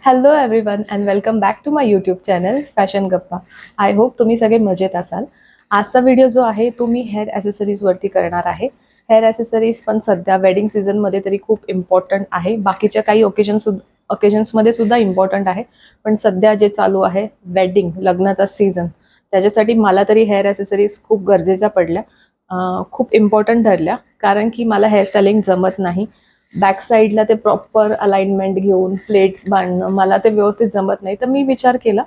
Hello everyone and welcome back to my YouTube channel fashion गप्पा. I hope तुम्ही सगळे मजेत असाल. आजचा व्हिडिओ जो आहे तो मी हेअर ॲसेसरीजवरती करणार आहे. हेअर ॲसेसरीज पण सध्या वेडिंग सीझनमध्ये तरी खूप इम्पॉर्टंट आहे. बाकीच्या काही ओकेजन्समध्ये सुद्धा इम्पॉर्टंट आहे. पण सध्या जे चालू आहे वेडिंग लग्नाचा सीझन, त्याच्यासाठी मला तरी हेअर ॲसेसरीज खूप गरजेच्या पडल्या, खूप इम्पॉर्टंट ठरल्या. कारण की मला हेअरस्टायलिंग जमत नाही. बॅक साईडला ते प्रॉपर अलाइनमेंट घेऊन प्लेट्स बांधणं मला ते व्यवस्थित जमत नाही. तर मी विचार केला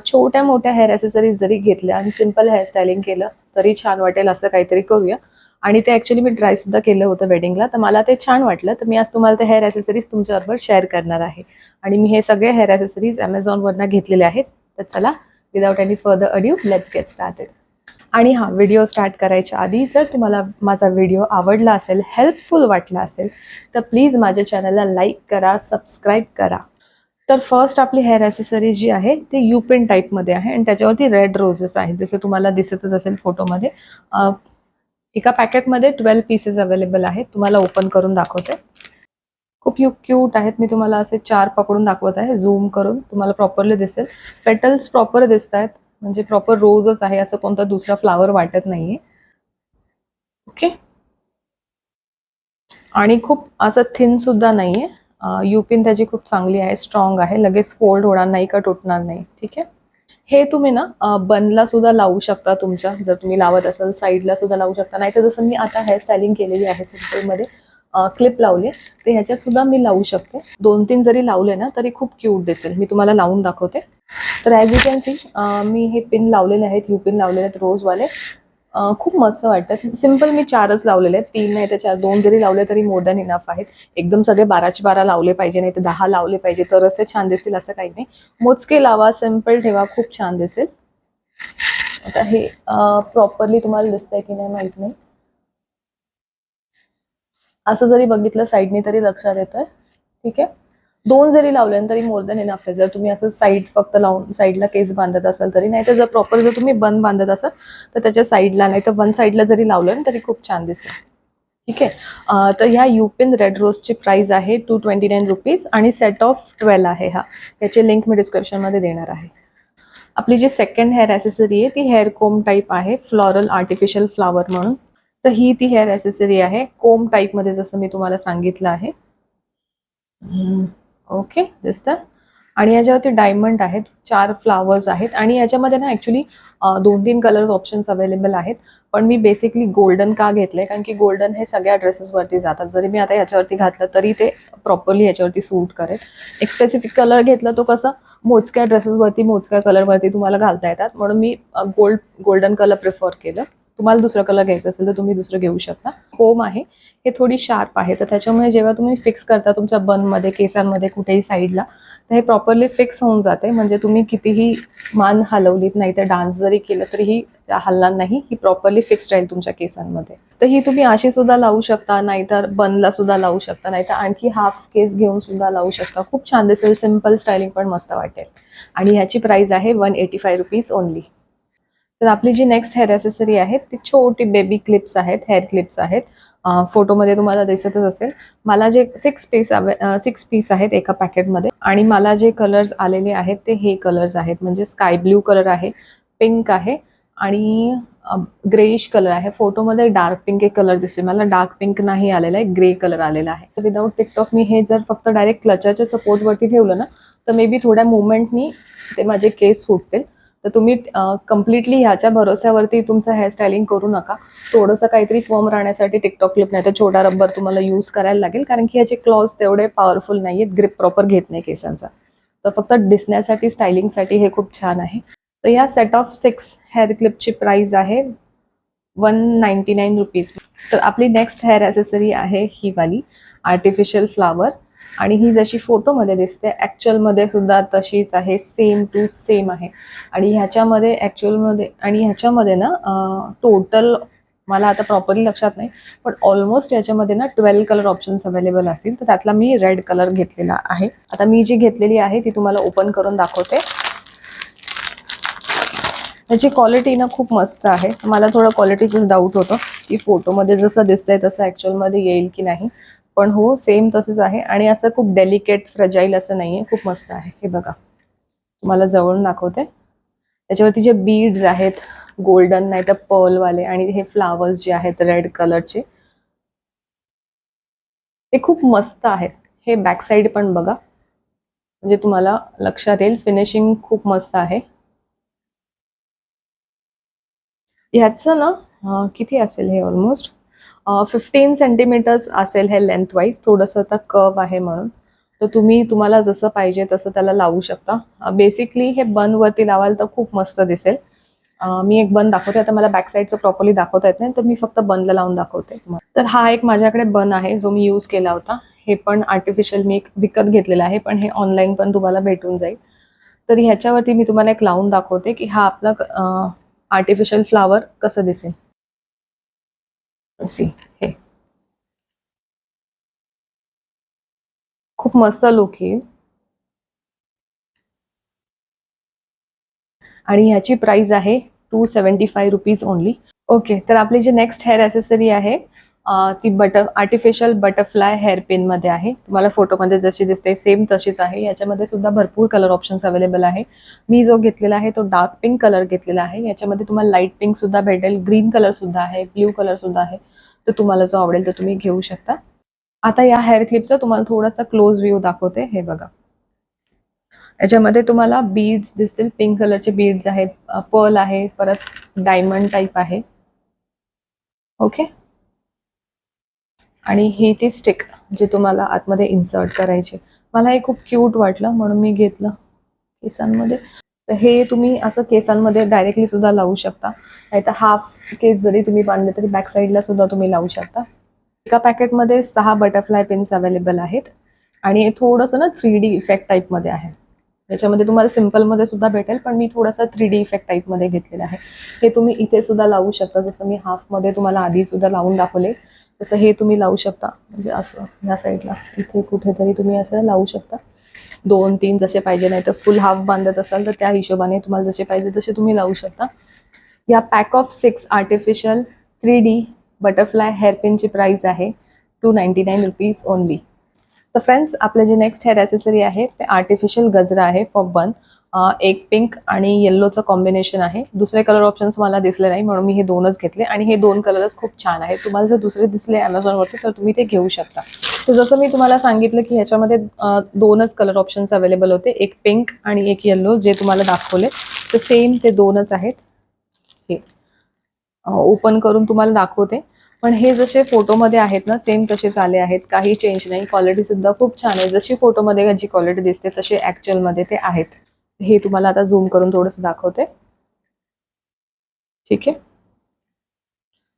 छोट्या मोठ्या हेअर ॲसेसरीज जरी घेतल्या आणि सिम्पल हेअरस्टायलिंग केलं तरी छान वाटेल, असं काहीतरी करूया. आणि ते ॲक्च्युली मी ट्रायसुद्धा केलं होतं वेडिंगला, तर मला ते छान वाटलं. तर मी आज तुम्हाला ते हेअर ॲसेसरीज तुमच्याबरोबर शेअर करणार आहे. आणि मी हे सगळे हेअर ॲसेसरीज ॲमेझॉनवरनं घेतलेले आहेत. तर चला, without any further adieu let's get started. आणि हा व्हिडिओ स्टार्ट करायच्या आधी जर तुम्हाला माझा व्हिडिओ आवडला असेल, हेल्पफुल वाटला असेल, तर प्लीज माझ्या चॅनलला लाईक करा, सबस्क्राईब करा. तर फर्स्ट आपली हेअर ॲसेसरीज जी आहे ती युपिन टाईपमध्ये आहे आणि त्याच्यावरती रेड रोजेस आहेत, जसं तुम्हाला दिसतच असेल फोटोमध्ये. एका पॅकेटमध्ये 12 पीसेस अवेलेबल आहेत. तुम्हाला ओपन करून दाखवते. खूप क्यूट आहेत. मी तुम्हाला असे 4 पकडून दाखवत आहे, झूम करून तुम्हाला प्रॉपरली दिसेल. पेटल्स प्रॉपर दिसत आहेत, म्हणजे प्रॉपर रोजच आहे, असं कोणता दुसरा फ्लावर वाटत नाहीये. ओके. आणि खूप असं थिन सुद्धा नाहीये. युपिन त्याची खूप चांगली आहे, स्ट्रॉंग आहे, लगेच फोल्ड होणार नाही का तुटणार नाही. ठीक आहे. हे तुम्ही ना बनला सुद्धा लावू शकता तुमच्या, जर तुम्ही लावत असाल साईडला सुद्धा लावू शकता. नाही तर जसं मी आता हेअरस्टायलिंग केलेली आहे सिम्पलमध्ये, क्लिप लावली, ते ह्याच्यात सुद्धा मी लावू शकते. 2-3 जरी लावले ना तरी खूप क्यूट दिसेल. मी तुम्हाला लावून दाखवते. तर ॲज यू कॅन सी, मी हे पिन लावलेले आहेत, यू पिन लावलेले आहेत रोजवाले. खूप मस्त वाटतात. सिम्पल मी 4च लावलेले आहेत, 3 नाही तर 4. 2 जरी लावले तरी मोर दॅन इनफ आहेत. एकदम सगळे 12चे 12 लावले पाहिजे, नाही तर 10 लावले पाहिजे तरच ते छान दिसतील असं काही नाही. मोजके लावा, सिम्पल ठेवा, खूप छान दिसेल. आता हे प्रॉपरली तुम्हाला दिसतंय की नाही माहित नाही. असं जरी बघितलं साईडने तरी लक्षात येतोय. ठीक आहे. 2 जरी लावले तरी मोर दॅन इनफ आहे. जर तुम्ही असं साईड फक्त लावून साईडला केस बांधत असाल तरी. नाही तर जर प्रॉपर जर तुम्ही बन बांधत असाल तर त्याच्या साईडला नाही तर वन साईडला जरी लावलं तरी खूप छान दिसेल. ठीक आहे. तर ह्या युपिन रेड रोजची प्राइस आहे 229 रुपीज आणि सेट ऑफ 12 आहे. हा, याची लिंक मी डिस्क्रिप्शनमध्ये देणार आहे. आपली जी सेकंड हेअर ॲसेसरी आहे ती हेअर कोम टाईप आहे, फ्लॉरल आर्टिफिशियल फ्लावर म्हणून. तर ही ती हेअर ॲसेसरी आहे कोम टाईपमध्ये, जसं मी तुम्हाला सांगितलं आहे. ओके, दिसतं. आणि याच्यावरती डायमंड आहेत, 4 फ्लावर्स आहेत. आणि याच्यामध्ये ना ॲक्च्युली 2-3 कलर्स ऑप्शन्स अवेलेबल आहेत. पण मी बेसिकली गोल्डन का घेतलंय, कारण की गोल्डन हे सगळ्या ड्रेसेसवरती जातात. जरी मी आता याच्यावरती घातलं तरी ते प्रॉपरली याच्यावरती सूट करेल. एक स्पेसिफिक कलर घेतला तो कसं मोजक्या ड्रेसेसवरती मोजक्या कलरवरती तुम्हाला घालता येतात, म्हणून मी गोल्डन कलर प्रिफर केलं. तुम्हाला दुसरा कलर घ्यायचा असेल तर तुम्ही दुसरं घेऊ शकता. होम आहे, हे थोडी शार्प आहे, तर त्याच्यामुळे जेव्हा तुम्ही फिक्स करता तुमच्या बनमध्ये, केसांमध्ये, कुठेही साईडला, तर हे प्रॉपरली फिक्स होऊन जाते. म्हणजे तुम्ही कितीही मान हलवलीत, नाही तर डान्स जरी केलं तरीही हलणार नाही. ही प्रॉपरली फिक्स राहील तुमच्या केसांमध्ये. तर ही तुम्ही अशी सुद्धा लावू शकता, नाहीतर बनला सुद्धा लावू शकता, नाहीतर आणखी हाफ केस घेऊन सुद्धा लावू शकता. खूप छान दिसेल, सिम्पल स्टायलिंग पण मस्त वाटेल. आणि ह्याची प्राइस आहे 185 रुपीज ओनली. तर आपली जी नेक्स्ट हेअर ॲसेसरी आहे ती छोटी बेबी क्लिप्स आहेत, हेअर क्लिप्स आहेत. फोटोमध्ये तुम्हाला दिसतच असेल. मला जे 6 पीस आहेत एका पॅकेटमध्ये, आणि मला जे कलर्स आलेले आहेत ते हे कलर्स आहेत. म्हणजे स्काय ब्ल्यू कलर आहे, पिंक आहे आणि ग्रेइश कलर आहे. फोटोमध्ये डार्क पिंक एक कलर दिसते, मला डार्क पिंक नाही आलेला आहे, ग्रे कलर आलेला आहे. विदाऊट टिकटॉक मी हे जर फक्त डायरेक्ट क्लचरच्या सपोर्टवरती ठेवलं ना तर मे बी थोड्या मुवमेंटनी ते माझे केस सुटतील. तर तुम्ही कम्प्लिटली ह्याच्या भरोश्यावरती तुमचं हेअरस्टायलिंग करू नका. थोडंसं काहीतरी फॉर्म राहण्यासाठी टिकटॉक क्लिप नाही तर छोटा रबर तुम्हाला यूज करायला लागेल, कारण की ह्याचे क्लॉज तेवढे पॉवरफुल नाही आहेत, ग्रिप प्रॉपर घेत नाही केसांचा. तर फक्त दिसण्यासाठी, स्टायलिंगसाठी हे खूप छान आहे. तर या सेट ऑफ 6 हेअर क्लिपची प्राइस आहे 199 रुपीज. तर आपली नेक्स्ट हेअर ॲसेसरी आहे ही वाली आर्टिफिशियल फ्लावर. आणि ही जशी फोटोमध्ये दिसते ॲक्च्युअलमध्ये सुद्धा तशीच आहे, सेम टू सेम आहे. आणि ह्याच्यामध्ये ना टोटल मला आता प्रॉपरली लक्षात नाही, पण ऑलमोस्ट याच्यामध्ये ना 12 कलर ऑप्शन्स अवेलेबल असतील. तर त्यातला मी रेड कलर घेतलेला आहे. आता मी जी घेतलेली आहे ती तुम्हाला ओपन करून दाखवते. त्याची क्वालिटी ना खूप मस्त आहे. मला थोडं क्वालिटीचंच डाऊट होतं की फोटोमध्ये जसं दिसतंय तसं ॲक्च्युअलमध्ये येईल की नाही. पण हो सेम तसंच आहे आणि असं खूप डेलिकेट फ्रजाईल असं नाहीये, खूप मस्त आहे. हे बघा, तुम्हाला जवळून दाखवते. त्याच्यावरती जे बीड्स आहेत गोल्डन नाही तर पर्ल वाले आणि हे फ्लावर्स जे आहेत रेड कलरचे ते खूप मस्त आहेत. हे बॅक साइड पण बघा, म्हणजे तुम्हाला लक्षात येईल फिनिशिंग खूप मस्त आहे. ह्याचं ना किती असेल हे ऑलमोस्ट 15 सेंटीमीटर्स असेल हे लेंथ वाईज. थोडंसं आता कर्व आहे म्हणून तर तुम्हाला जसं पाहिजे तसं त्याला लावू शकता. बेसिकली हे बनवरती लावाल तर खूप मस्त दिसेल. मी एक बन दाखवते. आता मला बॅक साईडचं प्रॉपरली दाखवता येत नाही तर मी फक्त बनला लावून दाखवते तुम्हाला. तर हा एक माझ्याकडे बन आहे जो मी यूज केला होता. हे पण आर्टिफिशियल मी एक विकत घेतलेलं आहे, पण हे ऑनलाईन पण तुम्हाला भेटून जाईल. तर ह्याच्यावरती मी तुम्हाला एक लावून दाखवते की हा आपला आर्टिफिशियल फ्लावर कसं दिसेल. सी हे खूप मस्त लुक येईल आणि ह्याची प्राइस आहे 275 रुपीज ओनली. ओके, तर आपली जी नेक्स्ट हेअर ॲसेसरी आहे ती आर्टिफिशियल बटरफ्लाय हेअर पिनमध्ये आहे. तुम्हाला फोटोमध्ये जशी दिसते सेम तशीच आहे. याच्यामध्ये सुद्धा भरपूर कलर ऑप्शन्स अवेलेबल आहे. मी जो घेतलेला आहे तो डार्क पिंक कलर घेतलेला आहे. याच्यामध्ये तुम्हाला लाईट पिंक सुद्धा भेटेल, ग्रीन कलर सुद्धा आहे, ब्ल्यू कलर सुद्धा आहे. तर तुम्हाला जो आवडेल तो तुम्ही घेऊ शकता. आता या हेअर क्लिपचा तुम्हाला थोडासा क्लोज व्ह्यू दाखवते. हे बघा, याच्यामध्ये तुम्हाला बीड्स दिसतील, पिंक कलरचे बीड्स आहेत, पर्ल आहे, परत डायमंड टाईप आहे. ओके, आणि ही ती स्टिक जे तुम्हाला आतमध्ये इन्सर्ट करायचे. मला हे खूप क्यूट वाटलं म्हणून मी घेतलं केसांमध्ये. तर हे तुम्ही असं केसांमध्ये डायरेक्टली सुद्धा लावू शकता, नाही तर हाफ केस जरी तुम्ही बांधले तरी बॅक साईडला सुद्धा तुम्ही लावू शकता. एका पॅकेटमध्ये 6 बटरफ्लाय पिन्स अवेलेबल आहेत आणि हे थोडंसं ना 3D इफेक्ट टाईपमध्ये आहे. याच्यामध्ये तुम्हाला सिम्पलमध्ये सुद्धा भेटेल, पण मी थोडासा 3D इफेक्ट टाईपमध्ये घेतलेला आहे. हे तुम्ही इथे सुद्धा लावू शकता. जसं मी हाफमध्ये तुम्हाला आधी सुद्धा लावून दाखवले तसं हे तुम्ही लावू शकता. म्हणजे असं ह्या साईडला इथे कुठेतरी तुम्ही असं लावू शकता. 2-3 जसे पाहिजे, नाही तर फुल हाफ बांधत असाल तर त्या हिशोबाने तुम्हाला जसे पाहिजे तसे तुम्ही लावू शकता. या pack of 6 artificial 3D butterfly hair पिनची प्राइस आहे 299 रुपीज ओनली. तर फ्रेंड्स, आपलं जे नेक्स्ट हेअर ॲसेसरी आहे ते आर्टिफिशियल गजरा आहे फॉर बन. एक पिंक आणि येल्लोचं कॉम्बिनेशन आहे. दुसरे कलर ऑप्शन्स मला दिसले नाही म्हणून मी हे दोनच घेतले आणि हे दोन कलरच खूप छान आहेत. तुम्हाला जर दुसरे दिसले ॲमेझॉनवरती तर तुम्ही ते घेऊ शकता. तर जसं मी तुम्हाला सांगितलं की ह्याच्यामध्ये दोनच कलर ऑप्शन्स अवेलेबल होते, एक पिंक आणि एक येल्लो, जे तुम्हाला दाखवले तर सेम ते दोनच आहेत. हे ओपन करून तुम्हाला दाखवते, पण हे जसे फोटोमध्ये आहेत ना सेम तसेच आले आहेत, काही चेंज नाही. क्वालिटी सुद्धा खूप छान आहे. जशी फोटोमध्ये जी क्वालिटी दिसते तसे ॲक्च्युअलमध्ये ते आहेत. हे तुम्हाला आता झूम करून थोडंसं दाखवते. ठीक आहे,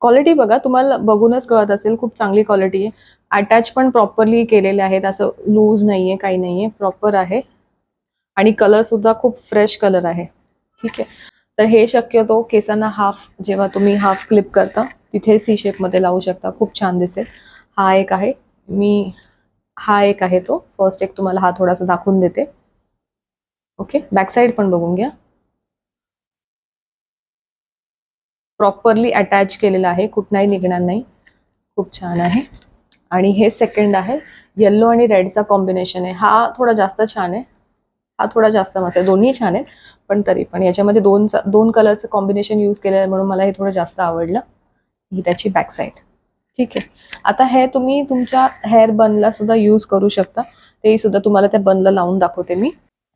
क्वालिटी बघा, तुम्हाला बघूनच कळत असेल खूप चांगली क्वालिटी आहे. अटॅच पण प्रॉपरली केलेले आहेत, असं लूज नाहीये, काही नाहीये, प्रॉपर आहे. आणि कलर सुद्धा खूप फ्रेश कलर आहे. ठीक आहे, तर हे शक्यतो केसांना हाफ, जेव्हा तुम्ही हाफ क्लिप करता तिथे सी शेपमध्ये लावू शकता, खूप छान दिसेल. हा एक आहे, हा एक आहे तो फर्स्ट एक तुम्हाला हा थोडासा दाखवून देते. ओके, बॅक साईड पण बघून घ्या. प्रॉपरली अटॅच केलेला आहे, कुठलाही निघणार नाही, खूप छान आहे. आणि हे सेकंड आहे, येल्लो आणि रेडचा कॉम्बिनेशन आहे. हा थोडा जास्त छान आहे, हा थोडा जास्त मस्त आहे. दोन्ही छान आहेत, पण तरी पण याच्यामध्ये दोन कलरचं कॉम्बिनेशन यूज केलं आहे म्हणून मला हे थोडं जास्त आवडलं. ही त्याची बॅक साईड. ठीक आहे, आता हे तुम्ही तुमच्या हेअर बनला सुद्धा यूज करू शकता. ते सुद्धा तुम्हाला त्या बनला लावून दाखवते मी.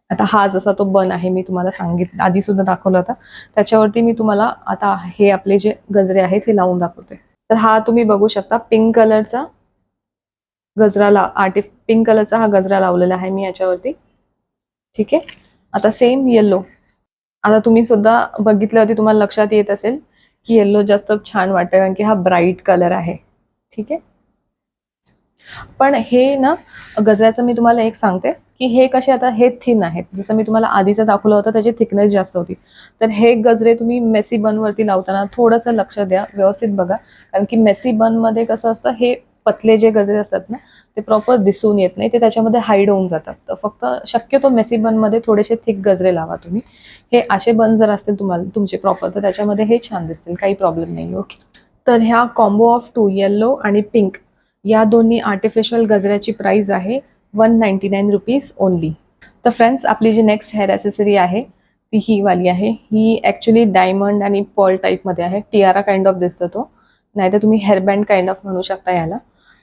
आता हा जसा तो बन आहे मी तुम्हाला सांगितलं आधी सुद्धा दाखवला होता, त्याच्यावरती मी तुम्हाला आता हे आपले जे गजरे आहेत ते लावून दाखवते. तर हा तुम्ही बघू शकता, पिंक कलरचा पिंक कलरचा हा गजरा लावलेला आहे मी याच्यावरती. ठीक आहे, आता सेम येल्लो. आता तुम्ही सुद्धा बघितल्यावरती तुम्हाला लक्षात येत असेल की येल्लो जास्त छान वाटतं कारण की हा ब्राईट कलर आहे. ठीक आहे, पण हे ना गजऱ्याचं मी तुम्हाला एक सांगते की हे कसे, आता हे थिन आहेत, जसं मी तुम्हाला आधीचं दाखवलं होतं त्याची थिकनेस जास्त होती. तर हे गजरे तुम्ही मेसी बनवरती लावताना थोडंसं लक्ष द्या, व्यवस्थित बघा, कारण की मेसी बनमध्ये कसं असतं, हे पतले जे गजरे असतात ना ते प्रॉपर दिसून येत नाही, ते त्याच्यामध्ये हाईड होऊन जातात. तर फक्त शक्यतो मेसी बनमध्ये थोडेसे थिक गजरे लावा तुम्ही. हे असे बन जर असतील तुम्हाला तुमचे प्रॉपर, तर त्याच्यामध्ये हे छान दिसतील, काही प्रॉब्लेम नाही. ओके, तर ह्या कॉम्बो ऑफ 2 येल्लो आणि पिंक या दोन्ही आर्टिफिशियल गजऱ्याची प्राइस आहे 199 रुपीज ओनली. तर फ्रेंड्स, आपली जी नेक्स्ट हेअर ॲसेसरी आहे ती ही वाली आहे. ही ॲक्च्युली डायमंड आणि पर्ल टाईपमध्ये आहे. टियारा काइंड ऑफ दिसतो तो, नाहीतर तुम्ही हेअरबँड काइंड ऑफ म्हणू शकता याला.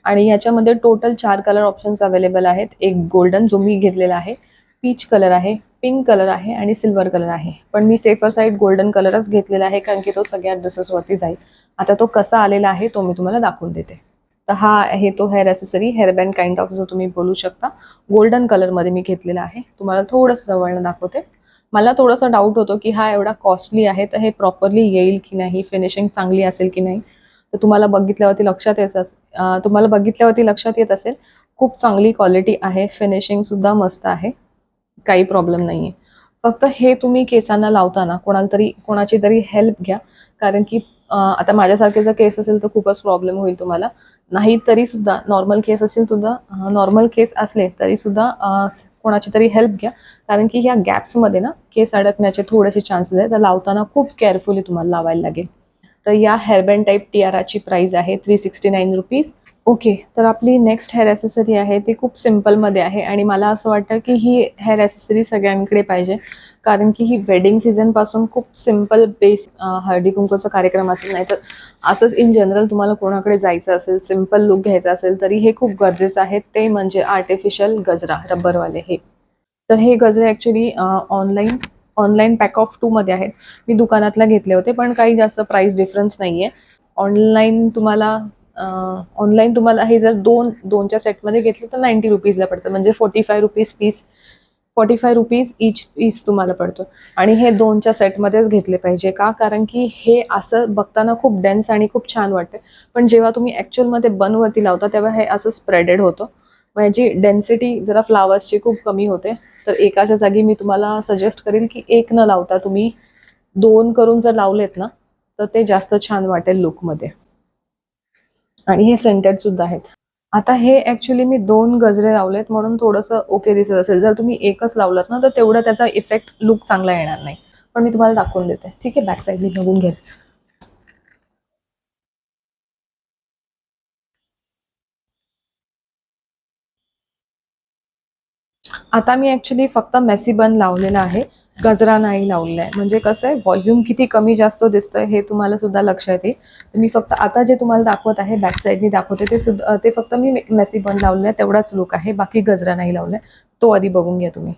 आणि याच्यामध्ये टोटल 4 कलर ऑप्शन्स अवेलेबल आहेत. एक गोल्डन जो मी घेतलेला आहे, पीच कलर आहे, पिंक कलर आहे आणि सिल्वर कलर आहे. पण मी सेफर साईड गोल्डन कलरच घेतलेला आहे कारण की तो सगळ्या ड्रेसेसवरती जाईल. आता तो कसा आलेला आहे तो मी तुम्हाला दाखवून देते. तर हा आहे तो hair accessory, hairband kind of जो तुम्ही बोलू शकता. गोल्डन कलरमध्ये मी घेतलेला आहे. तुम्हाला थोडंसं जवळनं दाखवते. मला थोडासा डाऊट होतो की हा एवढा कॉस्टली आहे तर हे प्रॉपरली येईल की नाही, फिनिशिंग चांगली असेल की नाही. तर तुम्हाला बघितल्यावरती लक्षात येत असेल खूप चांगली क्वालिटी आहे, फिनिशिंग सुद्धा मस्त आहे, काही प्रॉब्लेम नाही आहे. फक्त हे तुम्ही केसांना लावताना कोणाची तरी हेल्प घ्या, कारण की आता माझ्यासारखे जर केस असेल तर खूपच प्रॉब्लेम होईल तुम्हाला. नाही तरी सुद्धा नॉर्मल केस असले तरी सुद्धा कोणाची तरी हेल्प घ्या, कारण की ह्या गॅप्समध्ये ना केस अडकण्याचे थोडेसे चान्सेस आहेत. तर लावताना खूप केअरफुली तुम्हाला लावायला लागेल. तर या हेअरबँड टाईप टियाराची प्राइस आहे 369 रुपीज. ओके, तर आपली नेक्स्ट हेअर ॲसेसरी आहे ती खूप सिम्पलमध्ये आहे आणि मला असं वाटतं की ही हेअर ॲसेसरी सगळ्यांकडे पाहिजे, कारण की ही वेडिंग सीझनपासून खूप सिम्पल बेस हळदी कुंकूचा कार्यक्रम असेल, नाही तर असंच इन जनरल तुम्हाला कोणाकडे जायचं असेल, सिम्पल लुक घ्यायचा असेल तरी हे खूप गरजेचं आहे. ते म्हणजे आर्टिफिशियल गजरा रबरवाले हे. तर हे गजरे ॲक्च्युली ऑनलाईन पॅक ऑफ 2 मध्ये आहेत. मी दुकानातला घेतले होते, पण काही जास्त प्राइस डिफरन्स नाही आहे. ऑनलाईन तुम्हाला हे जर दोनच्या सेटमध्ये घेतलं तर 90 रुपीजला पडतं, म्हणजे 45 रुपीज ईच पीस तुम्हाला पडतो. आणि हे दोनच्या सेटमध्येच घेतले पाहिजे. का? कारण की हे असं बघताना खूप डेन्स आणि खूप छान वाटते, पण जेव्हा तुम्ही ॲक्च्युअलमध्ये बनवरती लावता तेव्हा हे असं स्प्रेडेड होतं. मग याची डेन्सिटी जरा फ्लावर्सची खूप कमी होते. तर एकाच्या जागी मी तुम्हाला सजेस्ट करेन की एक न लावता तुम्ही 2 करून जर लावलेत ना तर ते जास्त छान वाटेल लुकमध्ये. आणि हे सेंटेड सुद्धा आहेत. आता हे ॲक्च्युली मी 2 गजरे लावलेत म्हणून थोडंसं ओके दिसत असेल. जर तुम्ही एकच लावलात ना तर तेवढा त्याचा इफेक्ट लुक चांगला येणार नाही. पण मी तुम्हाला दाखवून देते. ठीक आहे, बॅक साईडनी बघून घ्या. आता मी ॲक्च्युली फक्त मेसी बन लावलेला आहे, गजरा नाही लावलेला आहे. म्हणजे कसं आहे, व्हॉल्यूम किती कमी जास्त दिसतंय हे तुम्हाला सुद्धा लक्षात येईल. मी फक्त आता जे तुम्हाला दाखवत आहे, बॅक साईडनी दाखवते ते फक्त मी मेसी बन लावलेलं आहे तेवढाच लुक आहे. बाकी गजरा नाही लावलाय. तो आधी बघून घ्या तुम्ही.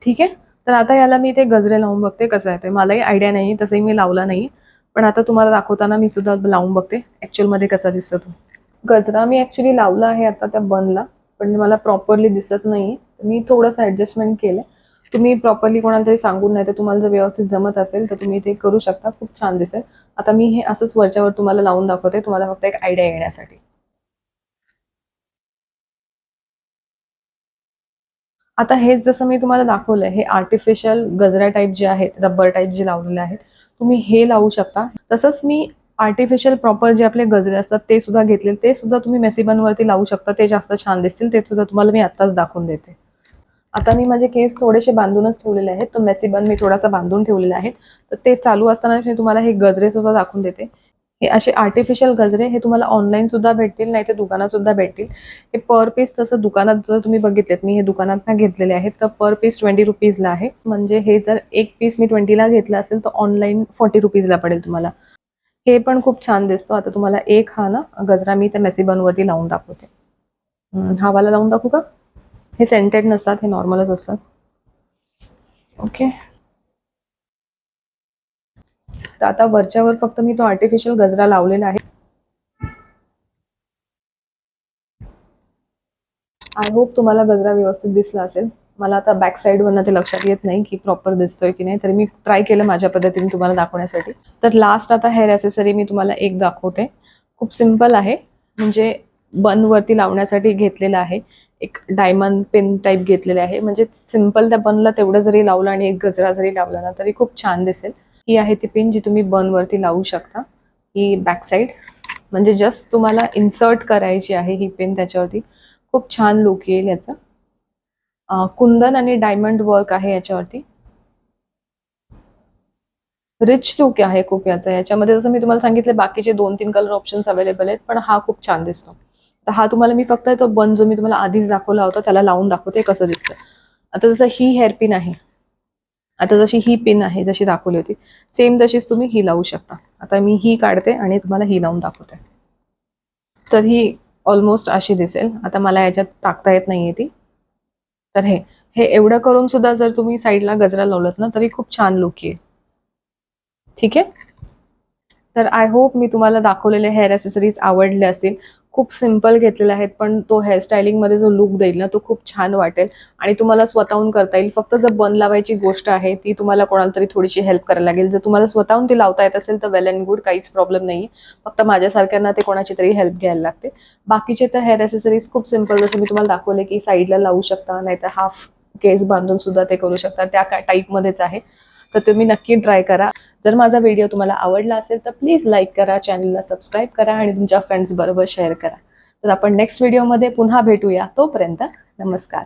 ठीक आहे. तर आता याला मी ते गजरे लावून बघते कसं आहे ते. मलाही आयडिया नाही, तसंही मी लावला नाही. पण आता तुम्हाला दाखवताना मी सुद्धा लावून बघते ॲक्च्युअलमध्ये कसा दिसतो तो. गजरा मी ॲक्च्युली लावला आहे आता त्या बनला, पण मला प्रॉपरली दिसत नाही. मी थोडंसं ॲडजस्टमेंट केलं. तुम्ही प्रॉपरली कोणाला तरी सांगून, नाही तर तुम्हाला जर व्यवस्थित जमत असेल तर तुम्ही ते करू शकता. खूप छान दिसेल. आता मी हे असंच वरच्यावर तुम्हाला लावून दाखवते, तुम्हाला फक्त एक आयडिया येण्यासाठी. आता हेच जसं मी तुम्हाला दाखवलंय, हे आर्टिफिशियल गजरा टाईप जे आहेत, रबर टाईप जे लावलेले आहेत, तुम्ही हे लावू शकता. तसंच मी आर्टिफिशियल प्रॉपर जे आपले गजरे असतात ते सुद्धा घेतले, ते सुद्धा तुम्ही मेसीबनवरती लावू शकता. ते जास्त छान दिसतील. ते सुद्धा तुम्हाला मी आत्ताच दाखवून देते. आता मी माझे केस थोडेसे बांधूनच ठेवलेले आहेत, तर मेसीबन मी थोडासा बांधून ठेवलेला आहे. तर ते चालू असताना मी तुम्हाला हे गजरे सुद्धा दाखवून देते. हे असे आर्टिफिशियल गजरे हे तुम्हाला ऑनलाईन सुद्धा भेटतील, नाही तर दुकानात सुद्धा भेटतील. हे पर पीस तसं दुकानात जर तुम्ही बघितलेत, मी हे दुकानात घेतलेले आहेत, तर पर पीस 20 रुपीजला आहे. म्हणजे हे जर एक पीस मी 20ला घेतलं असेल तर ऑनलाईन 40 रुपीजला पडेल तुम्हाला. हे पण खूप छान दिसतो. आता तुम्हाला एक हा ना गजरा मी त्या मेसी बनवरती लावून दाखवते. हा वाला लावून दाखवू का? हे सेंटेड नसतात, हे नॉर्मलच असतात. ओके. तर आता वरच्यावर फक्त मी तो आर्टिफिशियल गजरा लावलेला आहे. आय होप तुम्हाला गजरा व्यवस्थित दिसला असेल. मला आता बॅक साईडवरनं ते लक्षात येत नाही की प्रॉपर दिसतोय की नाही, तरी मी ट्राय केलं माझ्या पद्धतीने तुम्हाला दाखवण्यासाठी. तर लास्ट आता हेअर ॲसेसरी मी तुम्हाला एक दाखवते. खूप सिम्पल आहे, म्हणजे बनवरती लावण्यासाठी घेतलेलं आहे. एक डायमंड पिन टाईप घेतलेले आहे. म्हणजे सिम्पल त्या बनला तेवढं जरी लावलं आणि एक गजरा जरी लावला ना तरी खूप छान दिसेल. ही आहे ती पिन जी तुम्ही बनवरती लावू शकता. ही बॅक साईड, म्हणजे जस्ट तुम्हाला इन्सर्ट करायची आहे ही पिन त्याच्यावरती. खूप छान लुक येईल याचा. कुंदन आणि डायमंड वर्क आहे याच्यावरती. रिच लुक आहे खूप याचा. याच्यामध्ये जसं मी तुम्हाला सांगितलं बाकीचे 2-3 कलर ऑप्शन्स अवेलेबल आहेत, पण हा खूप छान दिसतो. तर हा तुम्हाला मी फक्त तो बन जो मी तुम्हाला आधीच दाखवला होता त्याला लावून दाखवते कसं दिसतं. आता जसं ही हेअर पिन आहे, आता जशी ही पिन आहे जशी दाखवली होती सेम तशीच तुम्ही ही लावू शकता. आता मी ही काढते आणि तुम्हाला ही लावून दाखवते. तर ही ऑलमोस्ट अशी दिसेल. आता मला याच्यात टाकता येत नाहीये ती. तर हे हे एवढं करून सुद्धा जर तुम्ही साईडला गजरा लावलात ना तरी खूप छान लुक येईल. ठीक आहे. तर आय होप मी तुम्हाला दाखवलेले हेअर ॲक्सेसरीज आवडले असतील. खूप सिंपल घेतलेले आहेत, पण तो हेअरस्टायलिंगमध्ये जो लूक देईल ना, तो खूप छान वाटेल आणि तुम्हाला स्वतःहून करता येईल. फक्त जर बन लावायची गोष्ट आहे, ती तुम्हाला कोणाला तरी थोडीशी हेल्प करायला लागेल. जर तुम्हाला स्वतःहून ती लावता येत असेल तर वेल एंड गुड, काहीच प्रॉब्लेम नाही आहे. फक्त माझ्यासारख्यांना ते कोणाची तरी हेल्प घ्यायला लागते. बाकीचे तर हेअर ॲक्सेसरीज खूप सिंपल, जसं मी तुम्हाला दाखवले की साईडला लावू शकता, नाहीतर हाफ केस बांधून सुद्धा ते करू शकता. त्या टाईपमध्येच आहे. तर तुम्ही नक्की ट्राय करा. जर माझा व्हिडिओ तुम्हाला आवडला असेल तर प्लीज लाईक करा, चॅनलला सबस्क्राईब करा आणि तुमच्या फ्रेंड्स बरोबर शेअर करा. तर आपण नेक्स्ट व्हिडिओमध्ये पुन्हा भेटूया. तोपर्यंत नमस्कार.